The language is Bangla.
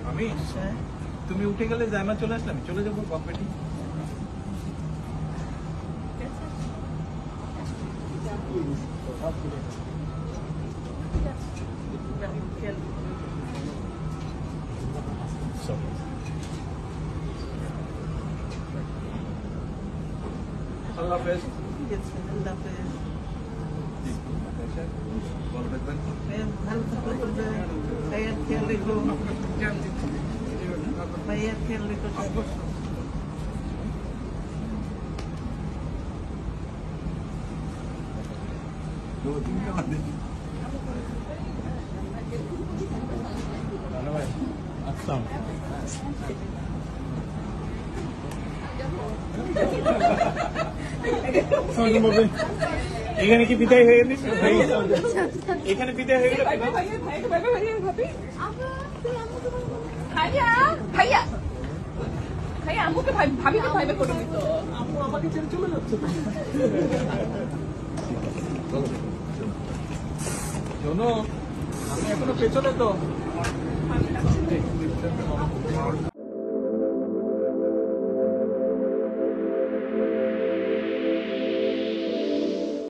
আমি তুমি উঠে গেলে জায়মা চলে আসলাম, চলে যাবো কম্পিটি। আল্লাহ হাফেজ। আল্লাহ হাফেজ। ভালো থাকবেন। ভালো থাকবে, ভাইয়ার খেয়াল রেখো, ভাইয়ার খেয়াল রেখো। আচ্ছা এখানে কি বিদায় হয়ে গেছে? এখানে বিদায় হয়ে গেল। ভাইয়া ভাইয়া ভাইয়া আম্মুকে ভাবিকে ভাইবে করে দিত। আম্মু আমাকে ছেড়ে চলে যাচ্ছে। শোনো, আমি এখনো পেছনে তো।